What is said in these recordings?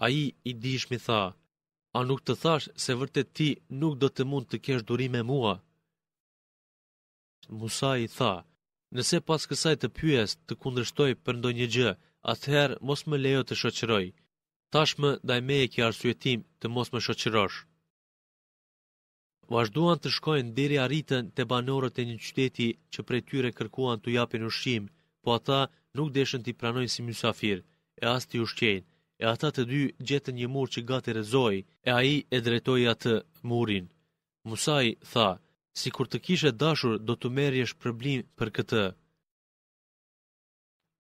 Ai i dijshmi tha: "A nuk të thash se vërtet ti nuk do të mund të kesh durim me mua?" Musa i tha: "Nëse pas kësaj të pyes të kundërshtoj për ndonjë gjë, atëherë mos më lejo të shoqëroj. Tashmë ndaj meje ke arsye tim të mos më shoqërosh." Vazhduan të shkojnë deri arritën te banorët e një qyteti që prej tyre kërkuan t'u japin ushqim, po ata nuk deshën t'i pranojnë si mysafir, e as t'i ushqejnë. E ata të dy gjetën një mur që gati rrezoi, e ai e drejtoi atë murin. Musa i tha: "Si kur të kishe dashur, do të merrjesh shpërblim për këtë."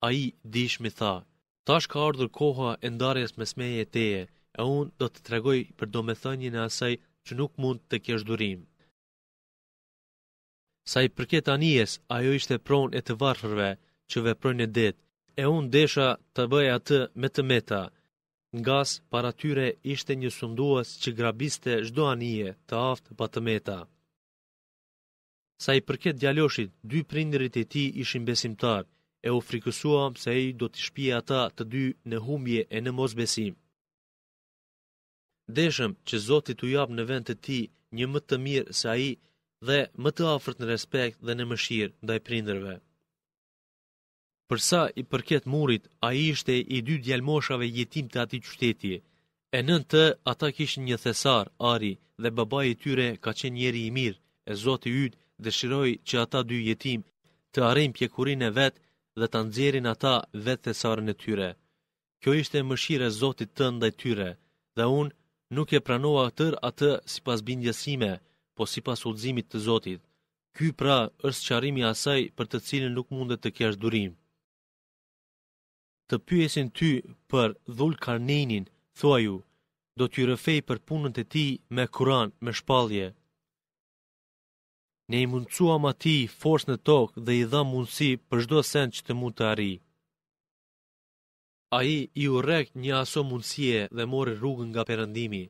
Ai dijshmi tha: "Tash ka ardhur koha e ndarjes mes meje e teje, e unë do të tregoj për domethënien e asaj që nuk mund të kesh durim." Sa i përket anijes, ajo ishte pronë e të varfërve që veprojnë në det, e unë desha të bëj atë me të meta. Ngas para tyre ishte një sundues që grabiste çdo anije të aftë pa të meta. Sa i përket djaloshit, dy prindërit e tij ishin besimtar, e u frikësuam se ai do t'i shpije ata të dy në humbje e në mosbesim. Deshëm që Zoti t'u jap në vend të tij një më të mirë se ai dhe më të afërt në respekt dhe në mëshirë ndaj prindërve. Përsa i përket murit, ai ishte i dy djalmoshave jetim të atij qyteti. E nën të ata kishin një thesar, Ari, dhe babai i tyre ka qenë njeri i mirë, e Zoti yt dëshiroi që ata dy jetim të arrijnë pjekurinë e vet dhe ta nxjerrin ata vetë thesarën e tyre. Kjo ishte mëshira e Zotit tënd ndaj tyre, dhe unë nuk e pranova atë sipas bindjes sime, po sipas udhëzimit të Zotit. Ky pra është sqarimi i asaj për të cilën nuk mundet të kesh durim. Të pyesin ty për Dhul Karneinin, thuaju, do t'ju rrëfej për punën e tij me Kur'an, me shpallje. Ne i mundsuam atij forcë në tokë dhe i dha mundësi për çdo send që të mund të arrijë. Ai i urrek një aso mundësie dhe mori rrugën nga perëndimi.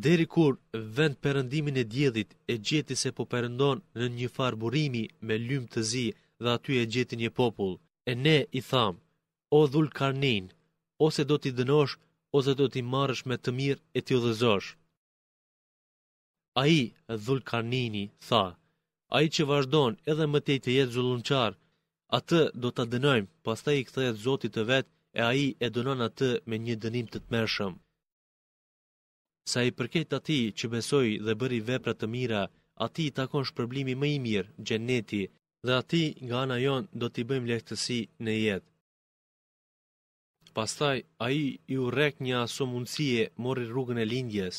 Deri kur vend perëndimin e diellit e gjeti se po perëndon në një far burimi me lymë të zi dhe aty e gjeti një popull. E ne i tham: "O Dhul Karnein, ose do t'i dënosh, ose do t'i marrësh me të mirë e t'i udhëzosh." Ai, Dhul Karneini, tha: "Ai që vazhdon edhe më tej të jetë zullumçar, atë do ta dënojmë, pastaj i kthehet Zotit të vet, e ai e dënon atë me një dënim të tmerrshëm." Sa i përket atij që besoi dhe bëri vepra të mira, atij i takon shpërblimi më i mirë, xheneti, dhe atij nga ana jon do t'i bëjmë lehtësi në jetë. Pastaj ai i urrek një aso mundësie, mori rrugën e lindjes,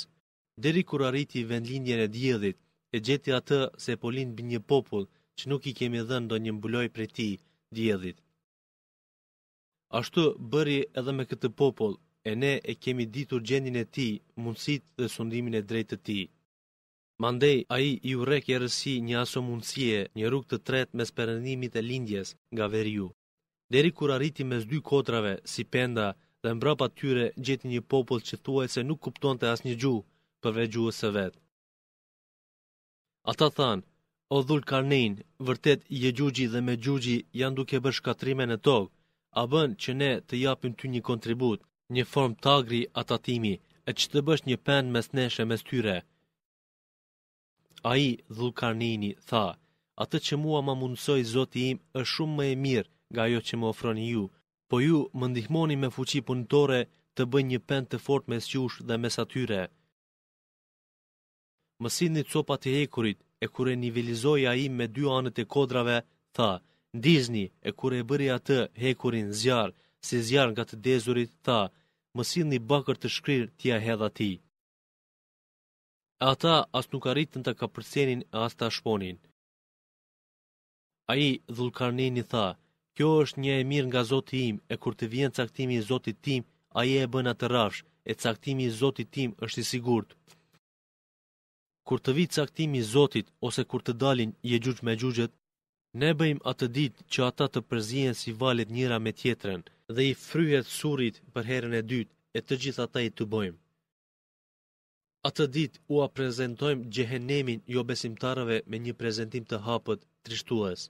deri kur arriti vendlindjen e diellit, e gjeti atë se po lind mbi një popull që nuk i kemi dhënë ndonjë mbulojë prej tij, diellit. Ashtu bëri edhe me këtë popull, e ne e kemi ditur gjendjen e tij, mundësitë dhe sundimin e drejtë të tij. Mandej ai i urrek errësi një aso mundësie, një rrugë të tretë mes perëndimit e lindjes nga veriu. Deri kur arriti mes dy kodrave, si penda, dhe mbrapa tyre gjeti një popull që thuajse nuk kuptonte asnjë gjuhë, përveç gjuhës së vet. Ata thanë: "O Dhul Karnein, vërtet Yexhuxhi dhe Mexhuxhi janë duke bërë shkatrime në tokë, a bën që ne të japim ty një kontribut, një formë tagri atatimi, e që të bësh një pend mes nesh e mes tyre?" Ai, Dhul Karneini, tha: "Atë që mua ma mundsoi Zoti im është shumë më e mirë nga ajo që më ofroni ju, po ju më ndihmoni me fuqi punëtore të bëj një pend të fortë mes jush dhe mes atyre. Më sillni copat e hekurit." E kur e nivelizoi ai me dy anët e kodrave, tha: "Ndizni." E kur e bëri atë hekurin zjarr, si zjarr nga të dezurit, tha: "Më sillni bakër të shkrirë t'ia hedh atij." Ata as nuk arritën ta kapërcenin as ta shponin. Ai, Dhul Karneini, tha: "Kjo është një e mirë nga Zoti im, e kur të vjen caktimi i Zotit tim, ai e bën atë rrafsh, e caktimi i Zotit tim është i sigurt. Kur të vijë caktimi i Zotit ose kur të dalin Yexhuxh me Xhuxhet, ne bëjmë atë ditë që ata të përzihen si valet njëra me tjetrën dhe i fryhet surrit për herën e dytë, e të gjithë ata i tubojmë. Atë ditë u prezantojmë xhehenemin jo besimtarëve me një prezantim të hapët, trishtues.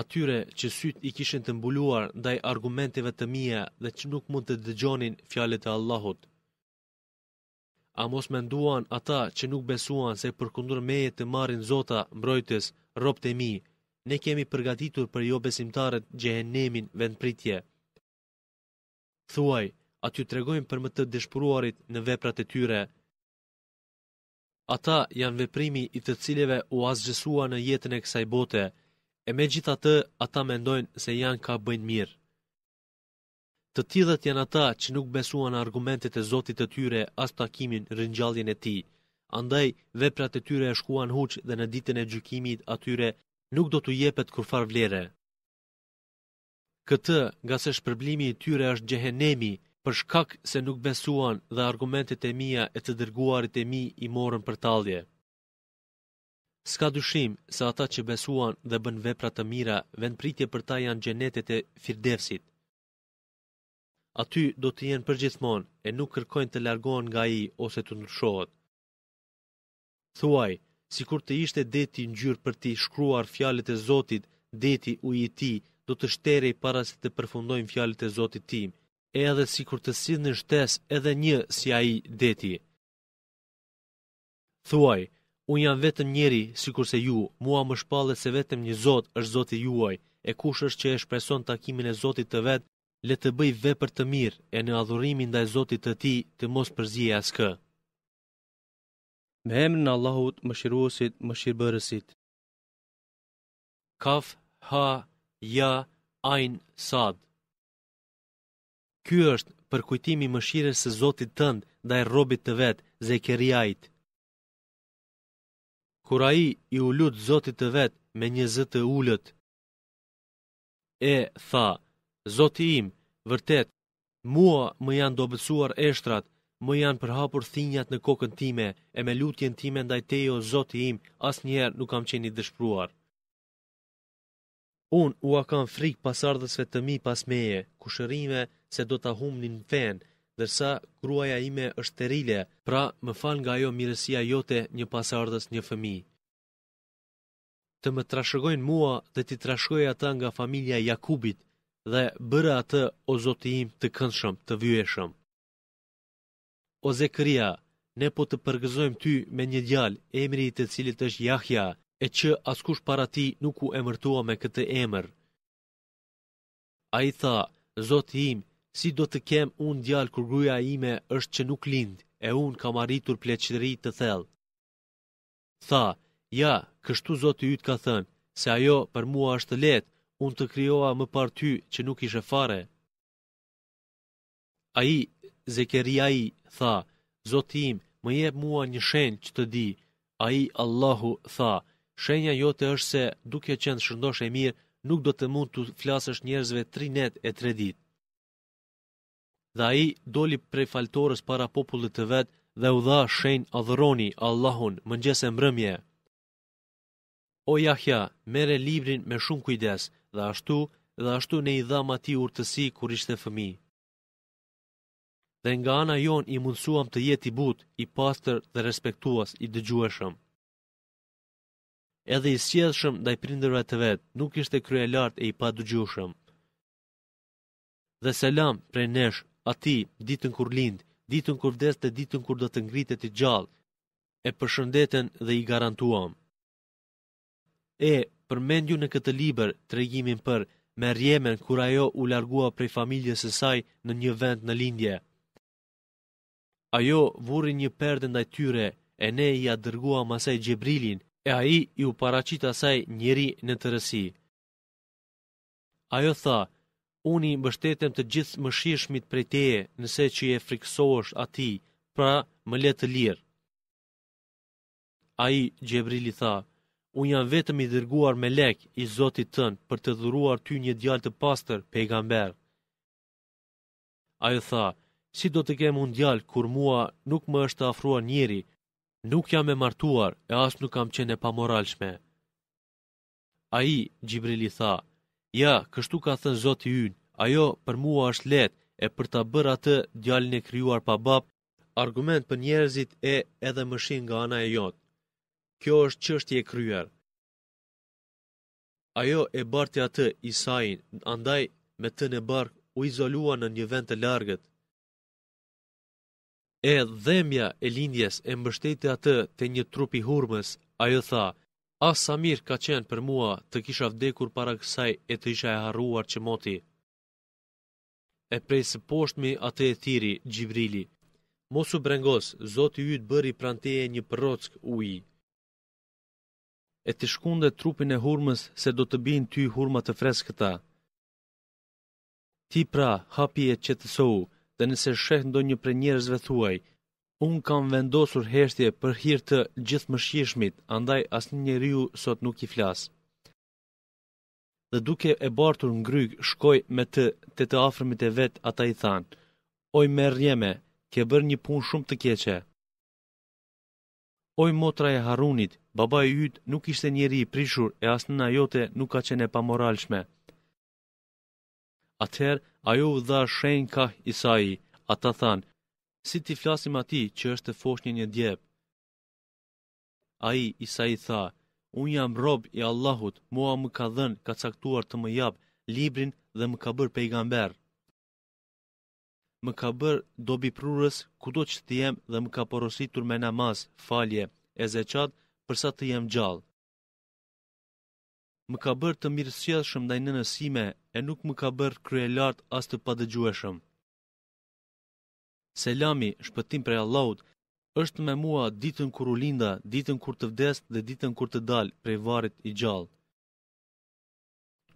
atyre që syt i kishin të mbuluar ndaj argumenteve të mia dhe që nuk mund të dëgjonin fjalët e Allahut. A mos menduan ata që nuk besuan se përkundër meje të marrin Zota mbrojtës robët e mi, ne kemi përgatitur për jo besimtarët xhehenemin vendpritje. Thuaj, aty tregojmë për më të dëshpëruarit në veprat e tyre. Ata janë veprimi i të cilëve u asgjësua në jetën e kësaj bote, e megjithatë ata mendojnë se janë ka bëjnë mirë. Të tillët janë ata që nuk besuan argumentet e Zotit të tyre as takimin ringjalljen e tij. Andaj veprat e tyre e shkuan huç dhe në ditën e gjykimit atyre nuk do t'u jepet kurfar vlere. Këtë nga se shpërblimi i tyre është xhehenemi, për shkak se nuk besuan dhe argumentet e mia e të dërguarit e mi i morën për tallje. S'ka dyshim se ata që besuan dhe bën vepra të mira, vendpritje për ta janë xhenetet e Firdevsit. Aty do të jenë përgjithmonë e nuk kërkojnë të largohen nga ai ose të ndryshohet. Thuaj, sikur të ishte deti ngjyrë për t'i shkruar fjalët e Zotit, deti uji i tij do të shterej para se të përfundojnë fjalët e Zotit tim, edhe sikur të sillnin shtesë edhe një si ai deti. Thuaj, unë jam vetëm njeri sikur se ju, mua më shpallet se vetëm një Zot është Zoti juaj, e kush është që e shpreson takimin e Zotit të vet, le të bëj vepër të mirë e në adhurimin ndaj Zotit të tij të mos përzijë askë. Me emrin e Allahut, mëshiruesit, mëshirbërësit. Kaf, ha, ja, ain, sad. Ky është për kujtimi mëshirës së Zotit tënd ndaj robit të vet, Zekeriait. Kur ai i u lut Zotit të vet me një zë të ulët, e tha: Zoti im, vërtet, mua më janë dobësuar eshtrat, më janë përhapur thinjat në kokën time, e me lutjen time ndaj teje o Zoti im, asnjëherë nuk kam qenë i dëshpëruar. Unë ua kam frikë pasardhësve të mi pas meje, kushërime se do ta humnin fen, ndërsa gruaja ime është sterile, pra më fal nga ajo mirësia jote një pasardhës një fëmijë. Të më trashëgojnë mua dhe ti trashëgoj ata nga familja e Jakubit, dhe bëre atë o Zoti im të këndshëm, të vyeshëm. O Zekeria, ne po të përgëzojmë ty me një djalë, emri i të cilit është Jahja, e që askush para ti nuk u emërtua me këtë emër. Ai tha: Zoti im, si do të kem unë djalë kur gruaja ime është që nuk lind, e unë kam arritur pleqëri të thellë. Tha: ja, kështu Zoti yt ka thënë, se ajo për mua është lehtë, unë të krijova më parë ty që nuk ishe fare. Ai, Zekeriai, tha: Zoti im, më jep mua një shenjë që të di. Ai, Allahu, tha: shenja jote është se, duke qenë shëndosh e mirë, nuk do të mund të flasësh njerëzve 3 net e 3 ditë. Dhe ai doli prej faltorës para popullit të vet dhe u dha shenjë: adhuroni Allahun mëngjes e mbrëmje. O Jahja, merre librin me shumë kujdes, dhe ashtu ne i dham atij urtësi kur ishte fëmijë. Dhe nga ana jon i mundsuam të jetë i butë, i pastër dhe respektues, i dëgjueshëm. Edhe i sjellshëm ndaj prindërve të vet, nuk ishte kryelart e i padëgjueshëm. Dhe selam prej nesh atij ditën kur lind, ditën kur vdes dhe ditën kur do të ngritet i gjallë. E përshëndeten dhe i garantuam. Përmendju në këtë libër tregimin për Merjemen kur ajo u largua prej familjes së saj në një vend në lindje. Ajo vuri një perde ndaj tyre, e ne i ja dërguam asaj Xhebrilin, e ai i u paraqit asaj njeri në tërësi. Ajo tha: unë i mbështetem të gjithë mëshirshmit prej teje, nëse që je friksohesh atij, pra më le të lirë. Ai, Xhebrili, tha: unë jam vetëm i dërguar melek i Zotit tënd për të dhuruar ty një djalë të pastër, pejgamber. Ajo tha: si do të kem unë djalë kur mua nuk më është afruar njeri, nuk jam e martuar e as nuk kam qenë e pamoralshme. Ai, Xhibrili, tha: ja, kështu ka thënë Zoti ynë, ajo për mua është lehtë, e për ta bërë atë djalin e krijuar pa bab, argument për njerëzit e edhe mëshirë nga ana e jote. Kjo është çështje e kryer. Ajo e barti atë Isain, andaj me të në bark u izolua në një vend të largët. E dhemja e lindjes e mbështeti atë te një trup i hurmës. Ajo tha, as sa mirë ka qenë për mua të kisha vdekur para kësaj e të isha e harruar që moti. E prej së poshtmi atë e thiri Gjibrili, mosu brengos, Zoti yt bëri pranteje një përrock uji. E të shkunde trupin e hurmës se do të bin ty hurma të freskëta. Ti pra, hapi e qetësohu, dhe nëse sheh ndonjë prej njerëzve thuaj, unë kam vendosur heshtje për hir të gjithëmëshirshmit, andaj asnjë njeriu sot nuk i flas. Dhe duke e bartur ngryg, shkoj me të afërmit e vet, ata i than, oj Merjeme, ke bërë një punë shumë të keqe. Oj motra e Harunit, babai yt nuk ishte njeri i prishur e as nëna jote nuk ka qenë e pamoralshme. Atëherë ajo u dha shenjë kah Isai, ata than, si ti flasim atij që është të foshnjë një djep. Ai Isai tha, unë jam rob i Allahut, mua më ka dhënë, ka caktuar të më jap librin dhe më ka bërë pejgamber. Më ka bërë dobiprurës kudo që të jem dhe më ka porositur me namaz, falje, e zeqat përsa të jem gjallë. Më ka bërë të mirësjellshëm ndaj nënës sime e nuk më ka bërë kryelart as të padëgjueshëm. Selami, shpëtim prej Allahut, është me mua ditën kur u linda, ditën kur të vdes dhe ditën kur të dal prej varrit i gjallë.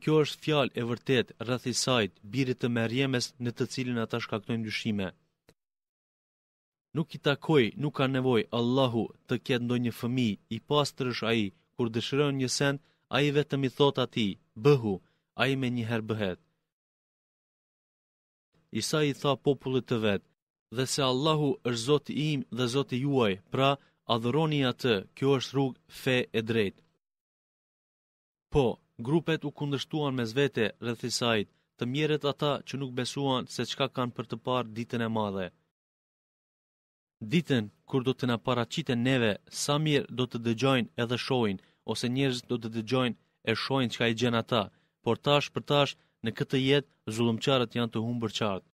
Kjo është fjalë e vërtet rreth Isait, birit të Merjemes, në të cilin ata shkaktojnë dyshime. Nuk i takoj, nuk ka nevojë Allahu të ketë ndonjë fëmijë, i pastër është ai, kur dëshiron një send, ai vetëm i thot atij, bëhu, ai me njëherë bëhet. Isa i tha popullit të vet, dhe se Allahu është Zoti im dhe Zoti juaj, pra adhuroni atë, kjo është rrugë fe e drejtë. Po, grupet u kundërshtuan mes vete rreth Isait, të mjerët ata që nuk besuan se çka kanë për të parë ditën e madhe. Ditën kur do të na paraqiten neve, sa mirë do të dëgjojnë edhe shohin, ose njerëzit do të dëgjojnë e shohin çka i gjen ata, por tash për tash në këtë jetë zullumçarët janë të humbur qartë.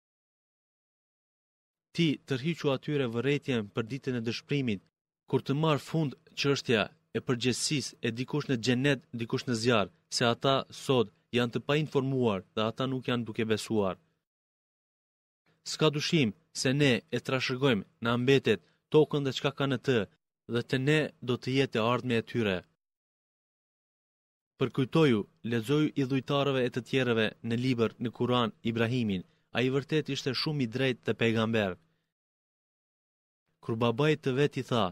Ti tërhiqu atyre vërejtjen për ditën e dëshpërimit, kur të marr fund çështja e përgjegjësisë e dikush në xhenet, dikush në zjarr, se ata sot janë të painformuar dhe ata nuk janë duke besuar. S'ka dyshim se ne e trashëgojmë na mbetet tokën dhe çka ka në të, dhe te ne do të jetë e ardhmja e tyre. Përkujtoju, lexoju idhujtarëve e të tjerëve në libër në Kur'an Ibrahimin, ai vërtet ishte shumë i drejtë dhe pejgamber. Kur babai të vet i tha,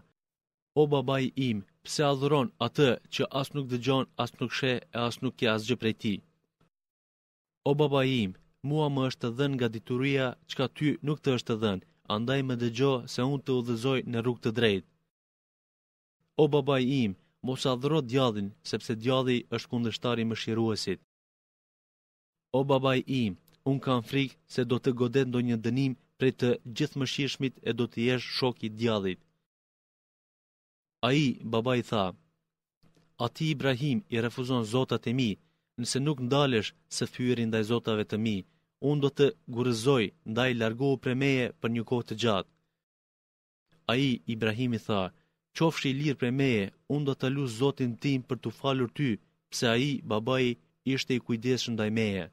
o babai im, pse adhuron atë që as nuk dëgjon, as nuk sheh e as nuk ke asgjë prej tij? O babai im, mua më është dhënë nga dituria çka ty nuk të është dhënë, andaj më dëgjo se unë të udhëzoj në rrugë të drejtë. O babai im, mos adhuro djallin, sepse djalli është kundërshtar i mëshiruesit. O babai im, unë kam frikë se do të godet ndonjë dënim prej të gjithëmëshirshmit e do të jesh shok i djallit. Ai, babai tha, ati Ibrahim i refuzon zotat e mi, nëse nuk ndalesh së fyeri ndaj zotave të mi, unë do të gurëzoj, ndaj largohu prej meje për një kohë të gjatë. Ai, Ibrahimi tha, qofshi i lirë prej meje, unë do të lut zotin tim për të falur ty, pse ai, babai, ishte i kujdesshëm ndaj meje.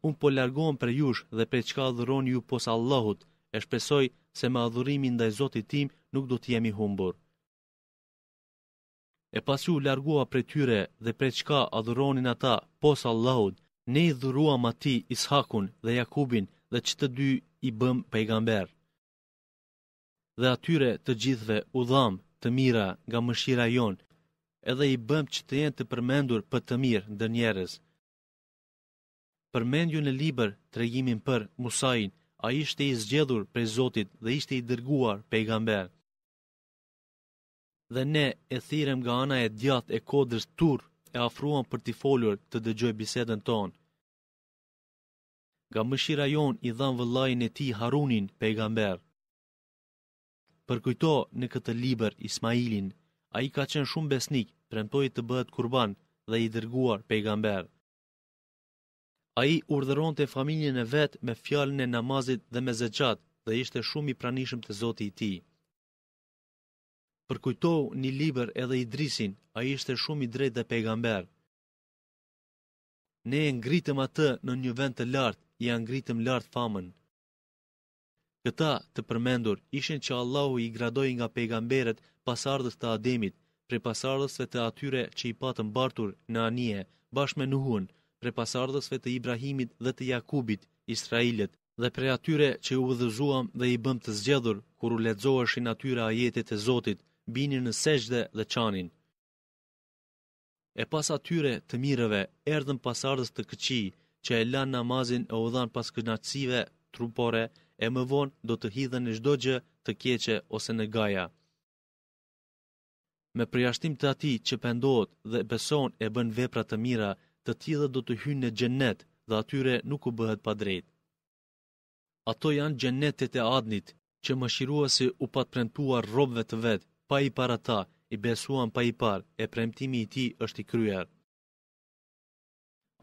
Unë po largohem për jush dhe prej çka adhuroni ju pos Allahut, e shpresoj se me adhurimin ndaj Zotit tim nuk do të jemi humbur. E pasi u largua prej tyre dhe prej çka adhuronin ata pos Allahut, ne i dhuruam atij Ishakun dhe Jakubin dhe që të dy i bëm pejgamber. Dhe atyre të gjithve u dham të mira nga mëshira jon, edhe i bëm që të jenë të përmendur për të mirë ndër njerëz. Përmendju në libër tregimin për Musain, ai ishte i zgjedhur prej Zotit dhe ishte i dërguar pejgamber. Dhe ne e thirrëm nga ana e djathtë e kodrës Tur, e afruam për t'i folur të dëgjoj bisedën tonë. Nga mëshira jon i dhan vëllain e tij Harunin pejgamber. Përkujto në këtë libër Ismailin, ai ka qenë shumë besnik, premtoi të bëhet kurban dhe i dërguar pejgamber. Ai urdhëronte familjen e vet me fjalën e namazit dhe me zeqat dhe ishte shumë i pranishëm te Zoti i tij. Përkujtou një libër edhe Idrisin, ai ishte shumë i drejtë dhe pejgamber. Ne e ngritëm atë në një vend të lartë, ja ngritëm lart famën. Këta të përmendur ishin që Allahu i gradoi nga pejgamberet pasardhës të Ademit, prej pasardhësve të atyre që i patën mbartur në anije, bashkë me Nuhun, prej pasardhësve të Ibrahimit dhe të Jakubit, Israilit, dhe prej atyre që u udhëzuam dhe i bëm të zgjedhur, kur u lexoheshin atyre ajetet e Zotit, binin në sejdë dhe qanin. E pas atyre të mirëve, erdhën pasardhës të këqij, që e lanë namazin e u dhan pas kënaqësive trupore, e më vonë do të hidhen në çdo gjë të keqe ose në gaja. Me përjashtim të atij që pendohet dhe beson e bën vepra të mira, të tillë do të hyjnë në xhennet dhe atyre nuk u bëhet pa drejt. Ato janë xhennetet e Adnit, që mëshiruesi u pat premtuar robëve të vet, pa i para ta, i besuan pa i par, e premtimi i tij është i kryer.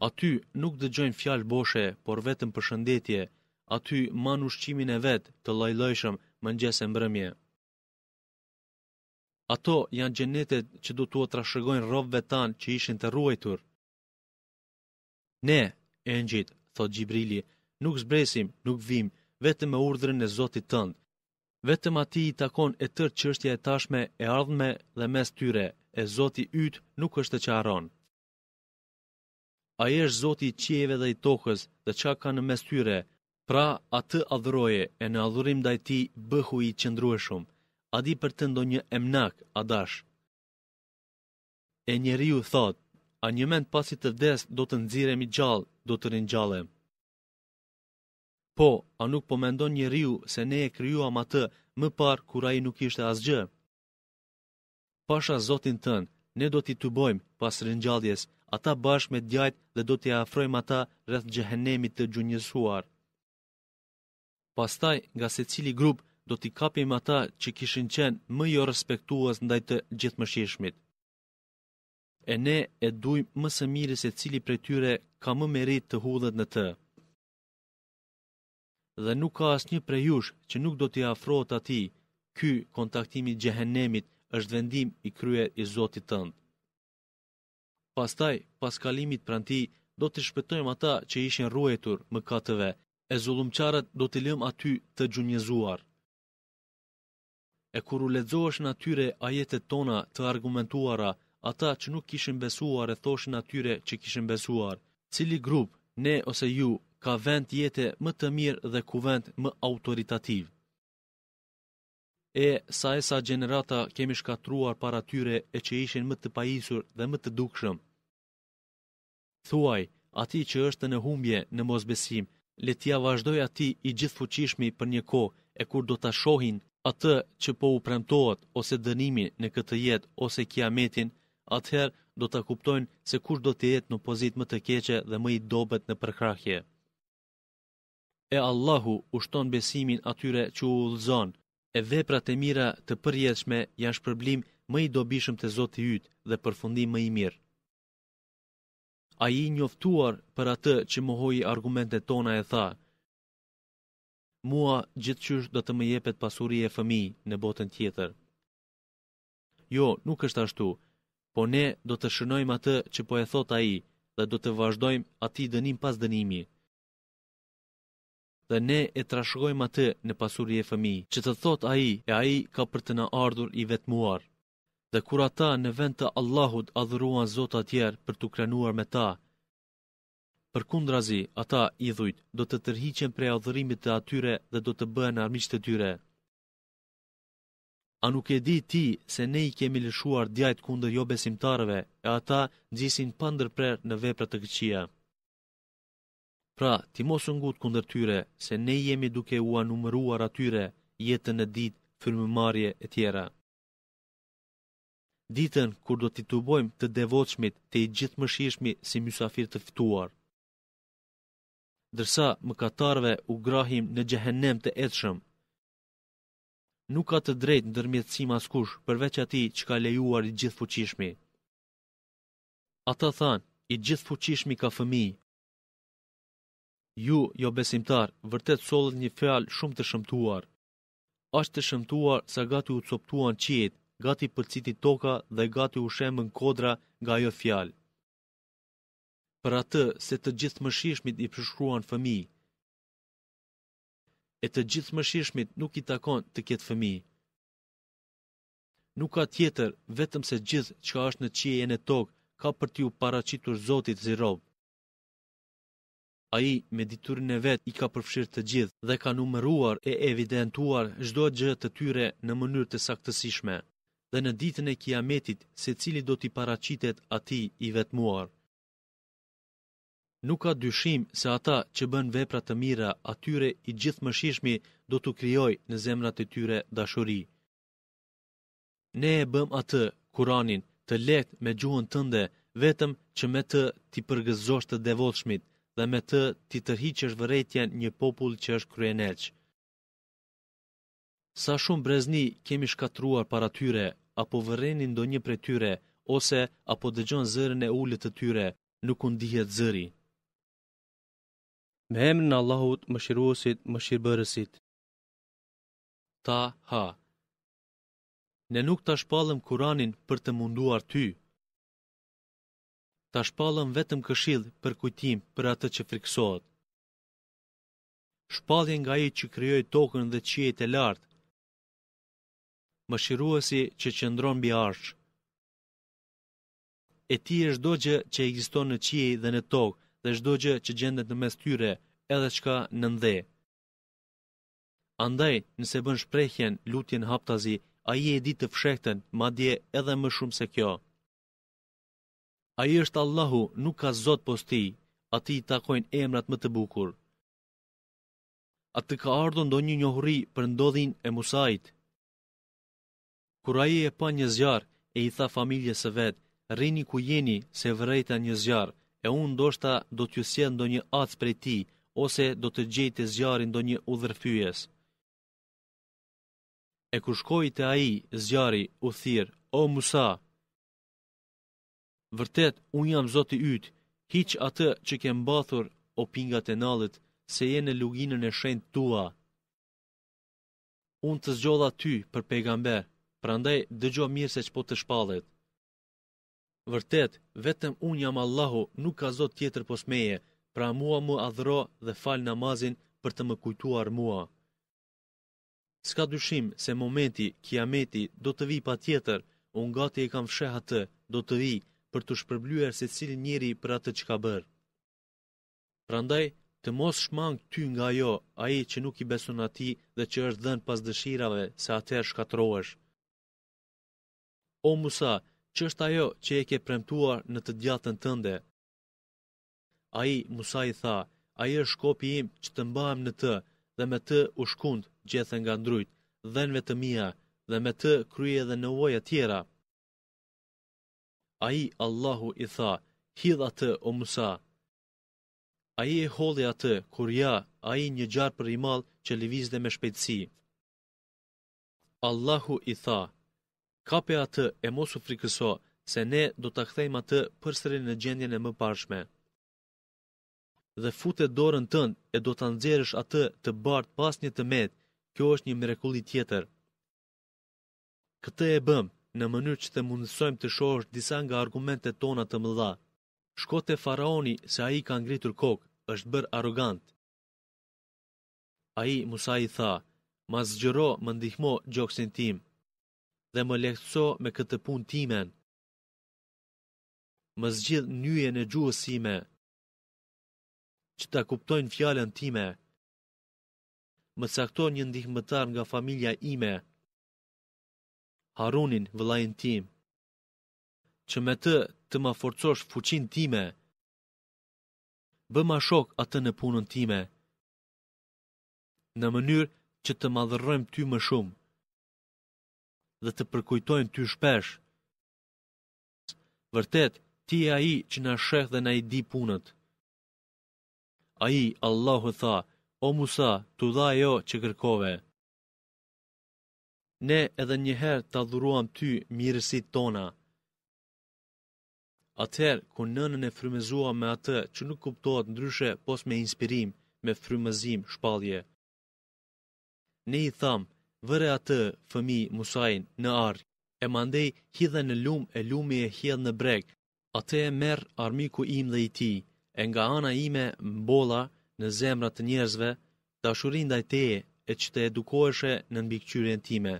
Aty nuk dëgjojnë fjalë boshe, por vetëm përshëndetje. Aty man ushqimin e vet, të lloj-llojshëm, mëngjes e mbrëmje. Ato janë xhenetet që do t'u trashëgojnë robëve tanë që ishin të ruajtur. Ne, engjëjt, thot Xhibrili, nuk zbresim, nuk vim, vetëm me urdhrin e Zotit tënd. Vetëm atij i takon e tërë çështja e tashme e ardhme dhe mes tyre, e Zoti yt nuk është të qarron. Ai është Zoti i qiejve dhe i tokës, dhe çka ka në mes tyre, pra atë adhuroje, e në adhurim ndaj tij bëhu i qëndrueshëm. A di për të ndonjë emnak, a dash? E njeriu thot, a një mend pasi të vdes do të nxirremi gjallë, do të ringjallem. Po, a nuk po mendon njeriu se ne e krijuam atë më parë kur ai nuk ishte asgjë? Pasha Zotin tënd, ne do t'i tubojmë pas ringjalljes, ata bashkë me djajt dhe do t'i afrojmë ata rreth xhehenemit të gjunjësuar. Pastaj, nga secili grup, do t'i kapim ata që kishin qenë më jo respektues ndaj të gjithëmëshirshmit. E ne e dujmë më së miri se cili prej tyre ka më merit të hudhet në të. Dhe nuk ka asnjë prej jush që nuk do t'i afrohet atij. Ky kontaktimi i xhehenemit është vendim i kryer i Zotit tënd. Pastaj, pas kalimit pranë tij, do t'i shpëtojmë ata që ishin ruajtur mëkateve, e zullumçarët do t'i lëm aty të gjunjëzuar. E kur u lexoheshin atyre ajetet tona të argumentuara, ata që nuk kishin besuar e thoshin atyre që kishin besuar, cili grup, ne ose ju, ka vend jete më të mirë dhe kuvent më autoritativ. Sa gjenerata kemi shkatruar para tyre e që ishin më të pajisur dhe më të dukshëm. Thuaj, ati që është në humbje në mosbesim, le t'ia vazhdoj ati i gjithfuqishmi për një kohë, e kur do ta shohin atë që po u premtohet ose dënimi në këtë jetë ose kiametin, atëherë do ta kuptojnë se kush do të jetë në pozitë më të keqe dhe më i dobët në përkrahje. E Allahu ushton besimin atyre që u udhëzon, e veprat e mira të përjetshme janë shpërblim më i dobishëm te Zoti yt dhe përfundim më i mirë. Ai i njoftuar për atë që mohoi argumentet tona e tha: Mua gjithçysh do të më jepet pasuri e fëmijë në botën tjetër. Jo, nuk është ashtu, po ne do të shënojmë atë që po e thot ai dhe do të vazhdojmë atij dënim pas dënimi. Dhe ne e trashëgojmë atë në pasuri e fëmijë, që të thot ai, e ai ka për të na ardhur i vetmuar. Dhe kur ata në vend të Allahut adhuruan zota tjerë për t'u krenuar me ta, përkundrazi, ata idhujt do të tërhiqen prej adhurimit të atyre dhe do të bëhen armiq të tyre. A nuk e di ti se ne i kemi lëshuar djajt kundër jo besimtarëve, e ata nxisin pa ndërprer në vepra të këqija. Pra, ti mos u ngut kundër tyre, se ne jemi duke u numëruar atyre jetën në ditë, frymëmarrje e tjera. Ditën kur do t'i tubojmë të devotshmit të i gjithëmëshirshmi si mysafir të ftuar. Dërsa mëkatarëve u grahim në xhehenem të etshëm. Nuk ka të drejtë ndërmjetësim askush përveç atij që ka lejuar i gjithfuqishmi. Ata thanë, i gjithë fuqishmi ka fëmijë. Ju, jo besimtar, vërtet sollet një fjalë shumë të shëmtuar. Ashtë të shëmtuar sa gati u coptuan qiejt, gati përciti toka dhe gati u shembën kodra nga ajo fjalë. Për atë se të gjithë mëshirshmit i përshkruan fëmijë. E të gjithë mëshirshmit nuk i takon të ketë fëmijë. Nuk ka tjetër, vetëm se gjithë çka është në qiej e në tokë ka për t'ju paraqitur Zotit si rob. Ai me diturin e vet i ka përfshirë të gjithë dhe ka numëruar e evidentuar çdo gjë të tyre në mënyrë të saktësishme, dhe në ditën e Kiametit secili do t'i paraqitet atij i vetmuar. Nuk ka dyshim se ata që bën vepra të mira, atyre i gjithë mëshirshmi do t'u krijojë në zemrat e tyre dashuri. Ne e bëm atë, Kuranin, të lehtë me gjuhën tënde, vetëm që me të ti përgëzosh të devotshmit dhe me të ti tërhiqesh vërejtjen një popull që është kryenelq. Sa shumë brezni kemi shkatruar para tyre, apo vërenin ndonjë prej tyre, ose apo dëgjon zërin e ulët të tyre, nuk u ndihet zëri. Me emrin e Allahut, mëshiruesit, mëshirbërësit. Ha. Ne nuk ta shpallëm Kuranin për të munduar ty. Ta shpallëm vetëm këshill për kujtim për atë që friksohet. Shpallje nga ai që krijoi tokën dhe qiejt e lartë. Mëshiruesi që qëndron mbi arsh. E ti është çdo gjë që ekziston në qiej dhe në tokë dhe çdo gjë që gjendet në mes tyre, edhe çka në ndhe. Andaj, nëse bën shprehjen, lutjen haptazi, ai e di të fshehtën, madje edhe më shumë se kjo. Ai është Allahu, nuk ka zot posti, atij i takojnë emrat më të bukur. Atë ka ardhur ndonjë njohuri për ndodhin e Musait. Kur ai e pa një zjarr, e i tha familjes së vet, rrini ku jeni, se vërejta një zjarr, e unë ndoshta do t'ju sjell ndonjë ac prej tij, ose do të gjejte zjarrin ndonjë udhërfyes. E kur shkoi te ai zjarri, u thirr, o Musa, vërtet, unë jam Zoti yt, hiq atë që ke mbathur, o pingat e nallit, se je në luginën e shenjtë tua. Unë të zgjodha ty për pejgamber, prandaj dëgjo mirë se ç'po të shpallet. Vërtet, vetëm unë jam Allahu, nuk ka zot tjetër pos meje, pra mua më adhuro dhe fal namazin për të më kujtuar mua. S'ka dyshim se momenti, Kiameti, do të vi patjetër, unë gati e kam fsheh atë, do të vi për të shpërblyer secili njeri për atë që ka bërë. Prandaj, të mos shmang ty nga ajo, ai që nuk i beson atij dhe që është dhënë pas dëshirave, se atëherë shkatrohesh. O Musa, ç'është ajo që e ke premtuar në të djathtën tënde? Ai, Musa i tha, ai është shkopi im që të mbahem në të, dhe me të u shkund, gjethen nga ndrujt, dhenve të mia, dhe me të krye dhe nevoja tjera. Ai, Allahu i tha, hidh atë, o Musa. Ai e hodhi atë, kur ja, ai një gjarë për i madh që lëvizte me shpejtësi. Allahu i tha, kape atë e mos u frikëso, se ne do ta kthejmë atë përsëri në gjendjen e mëparshme. Dhe fute dorën tënd e do ta nxjerrësh atë të bardh pas një tëmet, kjo është një mrekulli tjetër. Këtë e bëm në mënyrë që të mundësojmë të shohësh disa nga argumentet tona të mëdha. Shko te faraoni se ai ka ngritur kokë, është bërë arrogant. Ai Musa i tha, ma zgjëro, më ndihmo gjoksin tim, dhe më lehtëso me këtë punë timen. Më zgjidh nyjen e gjuhës sime, që ta kuptojnë fjalën time. Më cakto një ndihmëtar nga familja ime, Harunin, vëllain tim, që me të ma forcosh fuqinë time. Bë ma shok atë në punën time, në mënyrë që të madhërrojmë ty më shumë, dhe të përkujtojmë ty shpesh. Vërtet, ti e ai që na sheh dhe na i di punët. Ai, Allahu tha, o Musa, tu dha ajo që kërkove. Ne edhe njëherë ta dhuruam ty mirësitë tona. Atëherë, kur nënën e frymëzua me atë që nuk kuptohet ndryshe pos me inspirim, me frymëzim, shpallje. Ne i tham, vëre atë fëmijë Musajin në ark, e mandej hidhe në lum e lumi e hidh në breg. Atë e merr armiku im dhe i tij, e nga ana ime mbolla në zemrat të njerëzve dashurinë ndaj teje e që të edukoheshe në mbikëqyrjen time.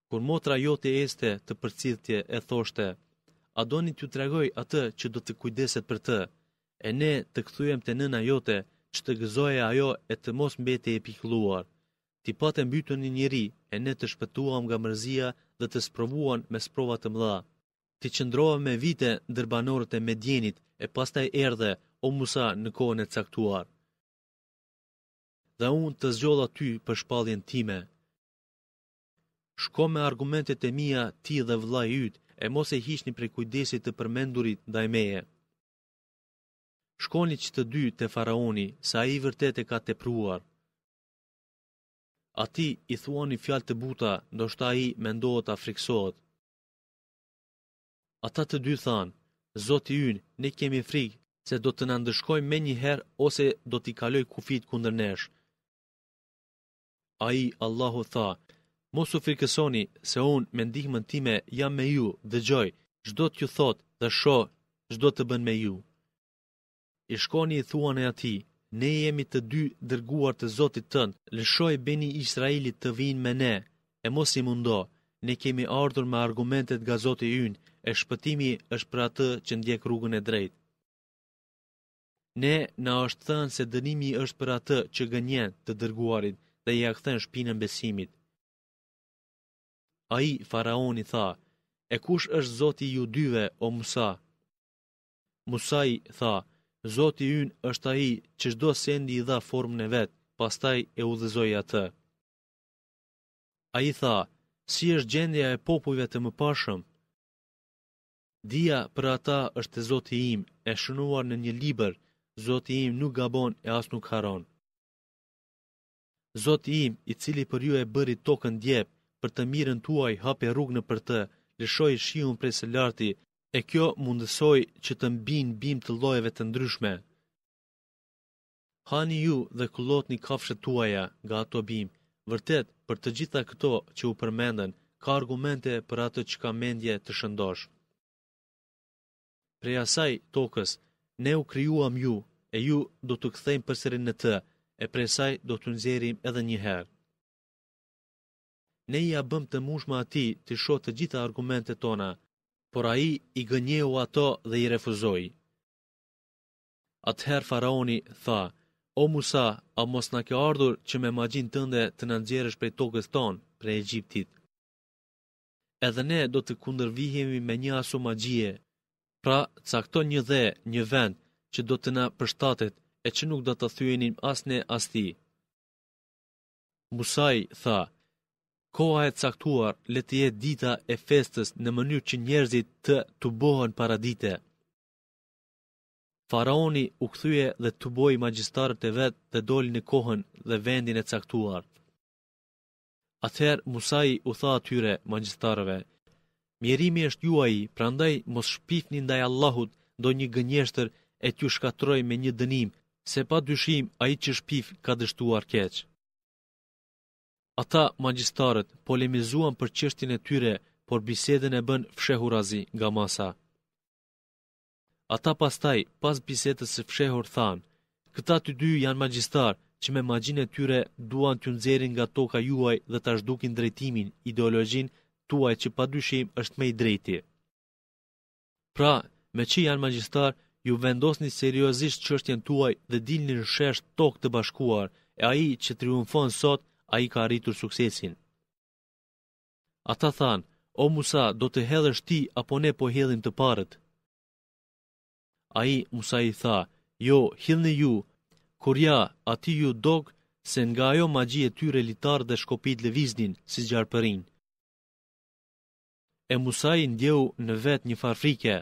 Kur motra jote este të përcithje e thoshte, a doni t'ju tregoj atë që do të kujdeset për të, e ne të kthyem te nëna jote që të gëzoje ajo e të mos mbete e pikëlluar. Ti patë mbytur një njeri e ne të shpëtuam nga mërzia dhe të sprovuan me sprova të mëdha. Ti qëndrova me vite ndër banorët e Medjenit e pastaj erdhe o Musa në kohën e caktuar. Dhe unë të zgjolla ty për shpalljen time. Shko me argumentet e mia ti dhe vllai yt e mos e hiqni prej kujdesit të përmendurit ndaj meje. Shkoni që të dy te faraoni, sa ai vërtet e ka tepruar. Ati i thuani fjalë të buta, ndoshta ai mendohet ta friksohet. Ata të dy thanë, Zoti ynë, ne kemi frikë se do të na ndëshkojë më një herë ose do t'i kaloj kufit kundër nesh. Ai Allahu tha, mos u frikësoni se unë me ndihmën time jam me ju, dëgjoj, çdo t'ju thot dhe shoh çdo të bën me ju. I shkoni i thuan e atij, ne jemi të dy dërguar të Zotit tënd, lëshoj beni Israelit të vinë me ne, e mos i mundo, ne kemi ardhur me argumentet nga Zoti ynë, e shpëtimi është për atë që ndjek rrugën e drejtë. Ne na është thënë se dënimi është për atë që gënjen të dërguarit dhe ja kthen shpinën besimit. Ai faraoni tha, e kush është Zoti ju dyve o Musa? Musa i tha, Zoti ynë është ai që çdo sendi i dha formën e vet, pastaj e udhëzoi atë. Ai tha, si është gjendja e popujve të mëparshëm? Dia për ata është e Zoti im, e shënuar në një libër, Zoti im nuk gabon e as nuk haron. Zoti im, i cili për ju e bëri tokën djep, për të mirën tuaj hapi rrugë në për të, lëshoi shiun prej së larti, e kjo mundësoi që të mbijnë bim të llojeve të ndryshme. Hani ju dhe kullotni kafshët tuaja nga ato bim, vërtet për të gjitha këto që u përmenden, ka argumente për atë që ka mendje të shëndosh. Prej asaj tokës, ne u krijuam ju, e ju do të kthejmë përsëri në të, e prej saj do të nxjerrim edhe një herë. Ne ja bëm të mushma atij të shohë të gjitha argumentet tona, por ai i gënjeu ato dhe i refuzoi. Atëherë faraoni tha, o Musa, a mos na ke ardhur që me magjin tënde të na nxjerrësh prej tokës tonë, prej Egjiptit? Edhe ne do të kundërvihemi me një aso magjie. Pra, cakton një dhe, një vend, që do të na përshtatet, e që nuk do të thyenim as ne as ti. Musai tha, koha e caktuar le të jetë dita e festës në mënyrë që njerëzit të tubohen para dite. Faraoni u kthye dhe tuboi magjistarët e vet dhe doli në kohën dhe vendin e caktuar. Atëherë Musai u tha atyre magjistarëve, mjerimi është juaj, prandaj mos shpifni ndaj Allahut ndonjë gënjeshtër e t'ju shkatroj me një dënim, se pa dyshim ai që shpif ka dështuar keq. Ata magjistarët polemizuan për çështjen e tyre, por bisedën e bën fshehurazi nga masa. Ata pastaj, pas bisedës së fshehur thanë, këta të dy janë magjistar që me magjinë e tyre duan t'ju nxjerrin nga toka juaj dhe ta zhdukin drejtimin, ideologjinë tuaj që padyshim është më i drejti. Pra, me që janë magjistar, ju vendosni seriozisht çështjen tuaj dhe dilni në shesh tokë të bashkuar, e ai që triumfon sot, ai ka arritur suksesin. Ata thanë, o Musa, do të hedhësh ti apo ne po hedhim të parët? Ai Musa i tha, jo, hidhni ju, kur ja, ati ju dog se nga ajo magji e tyre litar dhe shkopit lëviznin si zgjarpërin. E Musa i ndjeu në vet një farfrike.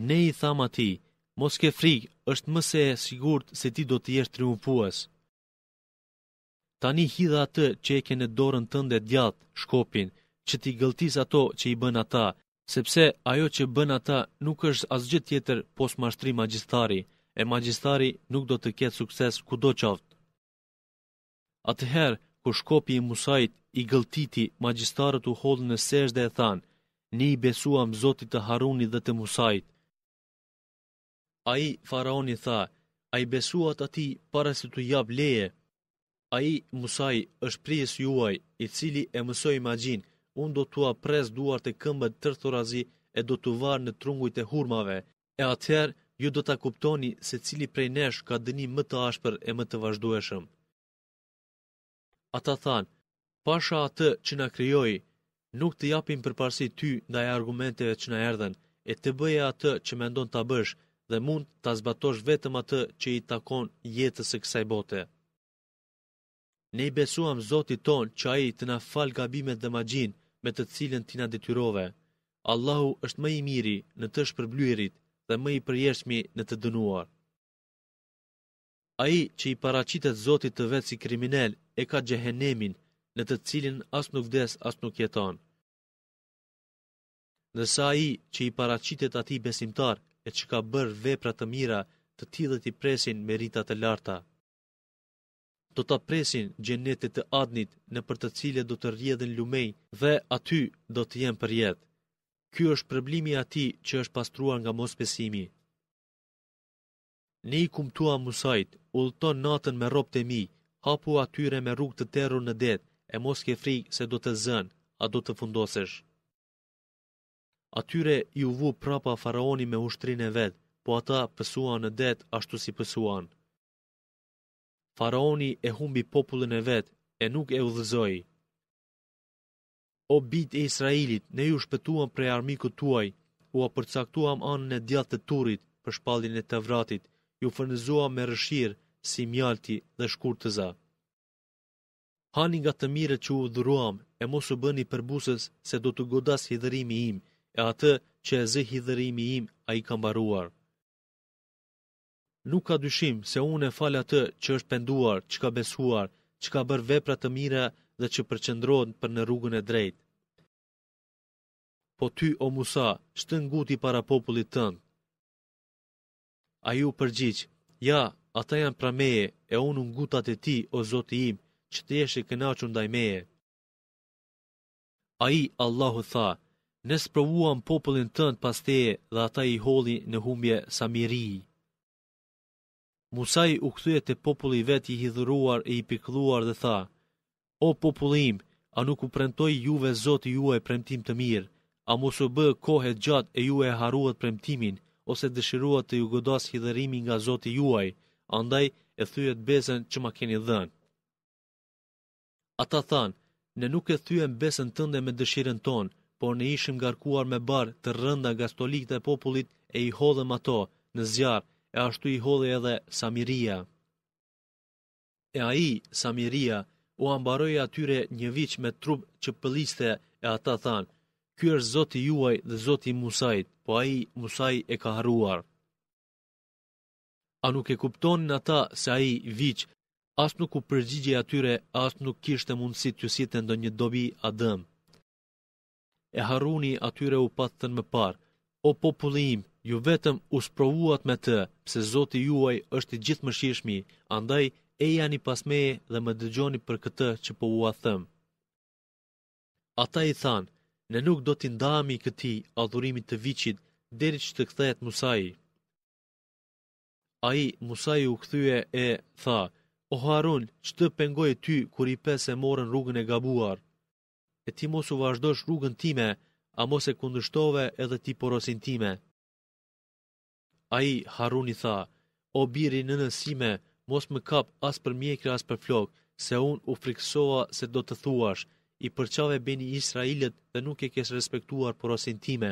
Ne i tham atij, mos ke frikë, është më se e sigurt se ti do të jesh triumfues. Tani hidha atë që e ke në dorën tënde djathtë, shkopin, që ti gëlltis ato që i bën ata, sepse ajo që bën ata nuk është asgjë tjetër pos mashtrim magjistari, e magjistari nuk do të ketë sukses kudo qoftë. Atëherë, kur shkopi i Musait i gëlltiti, magjistarët u hodhën në sejdë dhe e thanë: "Ne i besuam Zotit të Harunit dhe të Musait." Ai faraoni tha: "A i besuat atij para se t'u jap leje? Ai Musai është prijesi juaj, i cili e mësoi magjin. Unë do t'ua pres duart e këmbët tërthorazi e do t'u varë në trungujt e hurmave, e atëherë ju do ta kuptoni se cili prej nesh ka dënim më të ashpër e më të vazhdueshëm." Ata thanë: "Pasha atë që na krijoi, nuk të japim përparësi ty ndaj argumenteve që na erdhen, e të bëje atë që mendon ta bësh dhe mund ta zbatosh vetëm atë që i takon jetës së kësaj bote. Ne i besuam Zotit ton që ai të na fal gabimet dhe magjin me të cilën ti na detyrove. Allahu është më i miri në të shpërblyerit dhe më i përjetshmi në të dënuar." Ai që i paraqitet Zotit të vet si kriminal e ka xhehenemin, në të cilin as nuk vdes as nuk jeton. Ndërsa ai që i paraqitet atij besimtar e që ka bërë vepra të mira, të tillët i presin merita të larta. Do ta presin xhenetet të Adnit, nëpër të cilët do të rrjedhin lumej dhe aty do të jenë për jetë. Ky është përblimi i atij që është pastruar nga mosbesimi. Ne i kumtuam Musait: "Udhëton natën me robët e mi, hapu atyre me rrugë të terrur në det, e mos ke frikë se do të zën, a do të fundosesh." Atyre i u vu prapa faraoni me ushtrinë e vet, po ata pësuan në det ashtu si pësuan. Faraoni e humbi popullin e vet e nuk e udhëzoi. "O bijtë e Israelit, ne ju shpëtuam prej armikut tuaj, u përcaktuam anën e djathtë të Turit për shpalljen e Tevratit, ju furnizuam me rëshirë si mjalti dhe shkurtëza. Hani nga të mirët që u dhuruam, e mos u bëni përbusës se do të godas hidhërimi im, e atë që e zë hidhërimi im, a i ka mbaruar. Nuk ka dyshim se unë e fal atë që është penduar, që ka besuar, që ka bërë vepra të mira dhe që përqendrohet për në rrugën e drejtë. Po ty, o Musa, shtën nguti para popullit tënd." Ai u përgjigj: "Ja, ata janë pra meje, e unë ngutat e ti, o Zoti im, që të jesh i kënaqur ndaj meje." Ai, Allahu tha: "Ne sprovuam popullin tënd pas teje dhe ata i holli në humbje Samiri." Musa u kthye te populli i vet i hidhuruar e i pikëlluar dhe tha: "O populli im, a nuk u premtoi juve Zoti juaj premtim të mirë? A mos u bë kohë gjatë e ju e harruat premtimin, ose dëshiruat të ju godas hidhërimi nga Zoti juaj, andaj e thyet besën që ma keni dhënë?" Ata thanë: "Ne nuk e thyem besën tënde me dëshirën tonë, por ne ishim ngarkuar me barë të rënda nga stolikët e popullit e i hodhëm ato në zjarë, e ashtu i hodhe edhe Samiria." E ai, Samiria, u ambaroi atyre një vit me trup që pëlliste, e ata thanë: "Ky është Zoti juaj dhe Zoti i Musait", po ai Musai e ka harruar. A nuk e kuptonin ata se ai viç as nuk u përgjigjej atyre, as nuk kishte mundësi t'ju sjellte ndonjë dobi a dëm. E Haruni atyre u pathën më parë: "O populli im, ju vetëm u sprovuat me të, pse Zoti juaj është i gjithëmëshirshmi, andaj ejani pas meje dhe më dëgjoni për këtë që po ua them." Ata i thanë: "Ne nuk do t'i ndahemi këtij adhurimit të viçit deri që të kthehet Musai." Ai Musai u kthye e tha: "O Harun, ç'të pengoi ty kur i pesë e morën rrugën e gabuar? E ti mos u vazhdosh rrugën time, a mos e kundërshtove edhe ti porosin time?" Ai Haruni tha: "O biri i nënës sime, mos më kap as për mjekra as për flok, se unë u frikësova se do të thuash: i përçave Beni Israilit dhe nuk e kesh respektuar porosin time."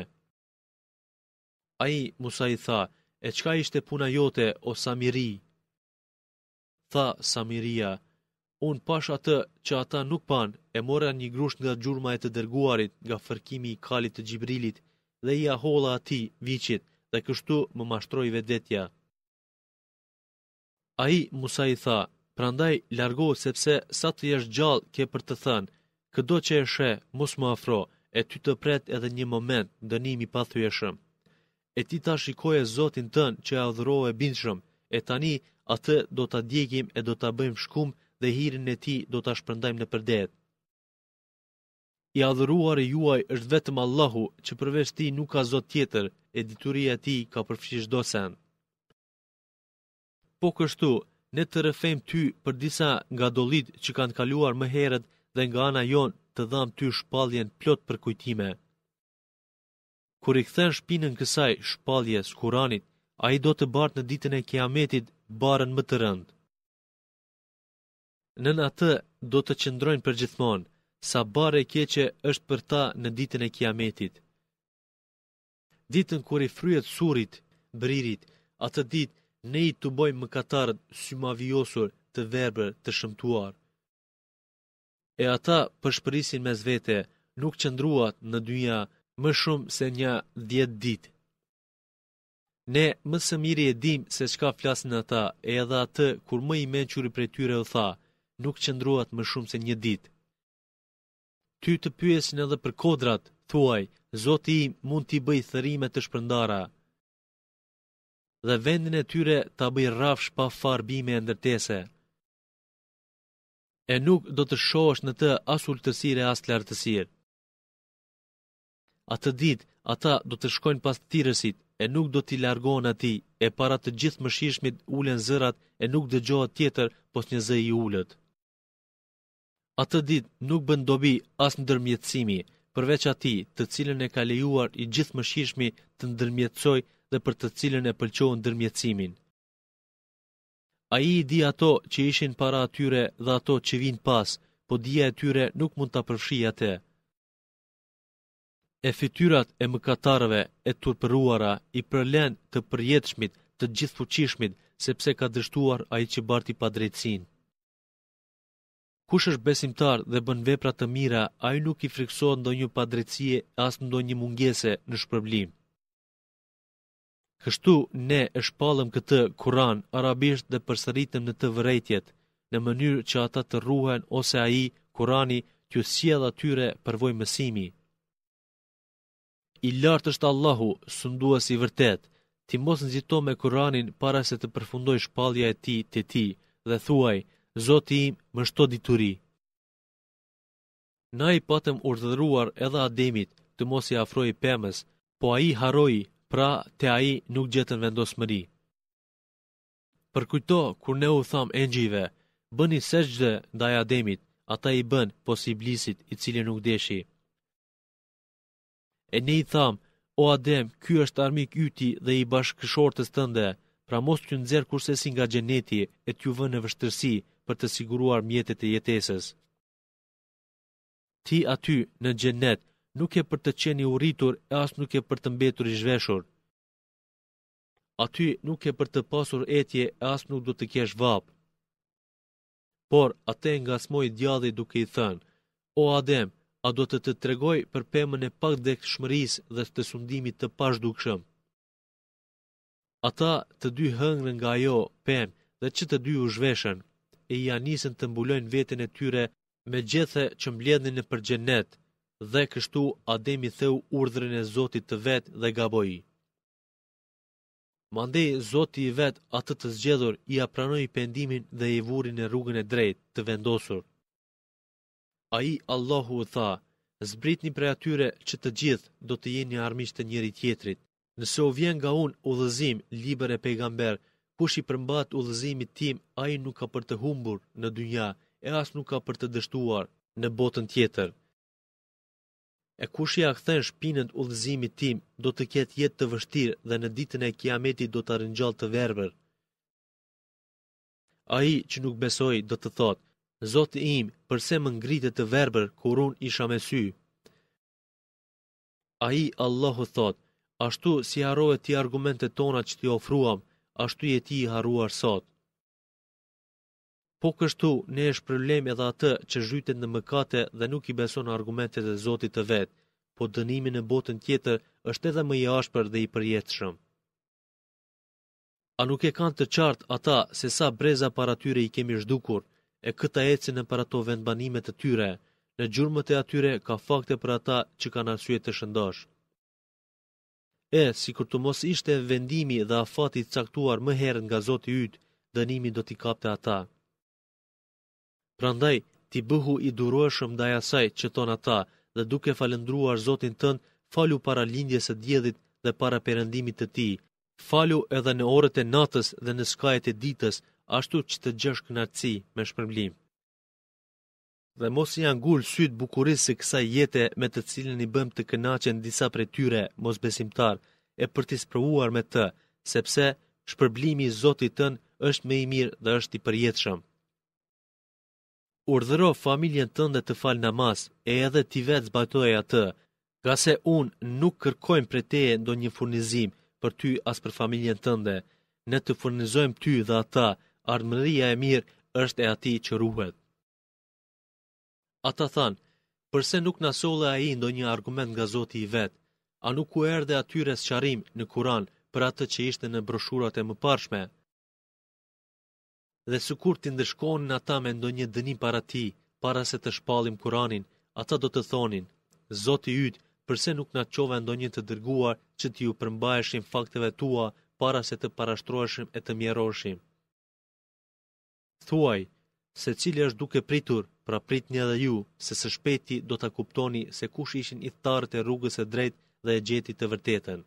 Ai Musa i tha: "E çka ishte puna jote, o Samiri?" Tha Samiria: "Unë pash atë që ata nuk pan, e mora një grusht nga gjurma e të dërguarit, nga fërkimi i kalit të Xhibrilit, dhe i aholla atij viçit, dhe kështu më mashtroi vetvetja." Ai Musa i tha: "Prandaj largohu, sepse sa të jesh gjallë ke për të thënë: këdo që e sheh, mos më afro, e ty të pret edhe një moment, dënimi pa thyeshëm. E ti ta shikoje Zotin tën që e adhurove bindshëm, e tani atë do ta djegim e do ta bëjmë shkum dhe hirin e ti do ta shpërndajmë në përdet. I adhuruari juaj është vetëm Allahu, që përveç ti nuk ka Zot tjetër, e dituria e ti ka përfshi çdo send. Po kështu, ne të rrëfejmë ty për disa nga dollit që kanë kaluar më herët dhe nga ana jon të dham ty shpalljen plot për kujtime. Kur i kthen shpinën kësaj shpalljes Kuranit, ai do të bartë në ditën e Kiametit barën më të rëndë. Nën atë do të qëndrojnë përgjithmonë, sa barë e keqe është për ta në ditën e Kiametit. Ditën kur i fryet surit, bririt, atë ditë ne i të bojmë mëkatarët symavijosur të verbër të shëmtuar. E ata përshpërisin mes vete, nuk qëndruat në dynja më shumë se një 10 ditë. Ne më së miri e dim se çka flasin ata, e edhe atë kur më i mençuri prej tyre u tha, nuk qëndruat më shumë se një ditë. Ty të pyesin edhe për kodrat, thuaj, Zoti im mund t'i bëj thërime të shpërndara, dhe vendin e tyre ta bëj rrafsh pa farbime e ndërtese. E nuk do të shohësh në të as ultësire as lartësirë. Atë ditë ata do të shkojnë pas thirrësit e nuk do t'i largohen atij, e para të gjithë mëshirshmit ulen zërat e nuk dëgjohet tjetër pos një zë i ulët. Atë ditë nuk bën dobi as ndërmjetësimi, përveç atij të cilën e ka lejuar i gjithë mëshirshmi të ndërmjetësoj dhe për të cilën e pëlqeu ndërmjetësimin. Ai i di ato që ishin para atyre dhe ato që vinë pas, po dija e tyre nuk mund ta përfshijë atë. E fytyrat e mëkatarëve e turpëruara i përlen të përjetshmit, të gjithfuqishmit, sepse ka dështuar ai që barti padrejtësinë. Kush është besimtar dhe bën vepra të mira, ai nuk i friksohet ndonjë padrejtësie as ndonjë mungese në shpërblim. Kështu ne e shpallëm këtë Kur'an arabisht dhe përsëritëm në të vërejtjet, në mënyrë që ata të ruhen ose ai, Kur'ani, t'ju sjellë atyre përvojë mësimi. I lartë është Allahu, sunduesi i vërtet. Ti mos nxito me Kur'anin para se të përfundoj shpallja e tij te ti dhe thuaj, Zoti im më shto dituri. Na i patëm urdhëruar edhe Ademit të mos i afrojë pemës, po ai harroi, pra te ai nuk gjetën vendosmëri. Përkujto kur ne u tham engjëjve, bëni sejdë ndaj Ademit, ata i bën, pos iblisit i cili nuk deshi. E ne i tham, o Adem, ky është armik yti dhe i bashkëshortës tënde, pra mos t'ju nxjerr kursesi nga xheneti e t'ju vënë në vështirësi për të siguruar mjetet e jetesës. Ti aty në xhenet nuk e për të qenë i urritur e as nuk e për të mbetur i zhveshur. Aty nuk e për të pasur etje e as nuk do të kesh vap. Por atë ngacmoi djalli duke i thënë, o Adem, a do të tregoj për pemën e pagdekshmërisë dhe të sundimit të pazhdukshëm? Ata të dy hëngrën nga ajo pemë dhe që të dy u zhveshën, e ja nisën të mbulojnë veten e tyre me gjethe që mbledhin në përgjenet, dhe kështu Ademi theu urdhrin e Zotit të vet dhe gaboi. Mandej Zoti i vet atë të zgjedhur i apranoi pendimin dhe i vuri në rrugën e drejtë të vendosur. Ai Allahu u tha, zbritni prej atyre që të gjithë do të jeni armiqtë të njëri tjetrit. Nëse u vjen nga unë udhëzim, libër e pejgamber, kush i përmbat udhëzimit tim, ai nuk ka për të humbur në dynja, e as nuk ka për të dështuar në botën tjetër. E kush ja kthen shpinën udhëzimit tim, do të ketë jetë të vështirë dhe në ditën e Kiametit do të ringjallë të verbër. Ai që nuk besoi do të thotë, Zoti im, përse më ngritet të verbër kur unë isha me sy? Ai Allahu thot, ashtu si harrove ti argumentet tona që t'i ofruam, ashtu je ti i harruar sot. Po kështu ne e shpërblejmë edhe atë që zhytet në mëkate dhe nuk i beson argumentet e Zotit të vet, po dënimi në botën tjetër është edhe më i ashpër dhe i përjetshëm. A nuk e kanë të qartë ata se sa breza para tyre i kemi zhdukur, e këta ecën në para to vendbanime të tyre, Në gjurmët e atyre ka fakte për ata që kanë arsye të shëndosh. Sikur të mos ishte vendimi dhe afati caktuar më herët nga Zoti yt, dënimi do t'i kapte ata. Prandaj, ti bëhu i durueshëm ndaj asaj që ton ata, dhe duke falendruar Zotin tënd, falu para lindjes së diellit dhe para perëndimit të tij. Falu edhe në orët e natës dhe në skajet e ditës, ashtu që të gjesh kënaqësi me shpërblim. Dhe mos i angul syt bukurisë së kësaj jete me të cilën i bëm të kënaqen disa prej tyre mosbesimtar, e për t'i sprovuar me të, sepse shpërblimi i Zotit tënd është më i mirë dhe është i përjetshëm. Urdhëro familjen tënde të fal namaz, e edhe ti vetë zbatoj atë, gase unë nuk kërkojmë prej teje ndonjë furnizim për ty as për familjen tënde. Ne të furnizojmë ty dhe ata, ardhmëria e mirë është e atij që ruhet. Ata thanë, përse nuk na solle ai ndonjë argument nga Zoti i vet? A nuk u erdhe atyre sqarim në Kur'an për atë që ishte në broshurat e mëparshme? Dhe sikur t'i ndëshkonin ata me ndonjë dënim para ti, para se të shpallim Kur'anin, ata do të thonin, Zoti yt, përse nuk na çove ndonjë të dërguar që t'ju përmbaheshin fakteve tua para se të parashtroheshim e të mjeroheshim? Thuaj, secili është duke pritur, pra pritni edhe ju, se së shpejti do ta kuptoni se kush ishin idhtarët e rrugës së drejtë dhe e gjeti të vërtetën.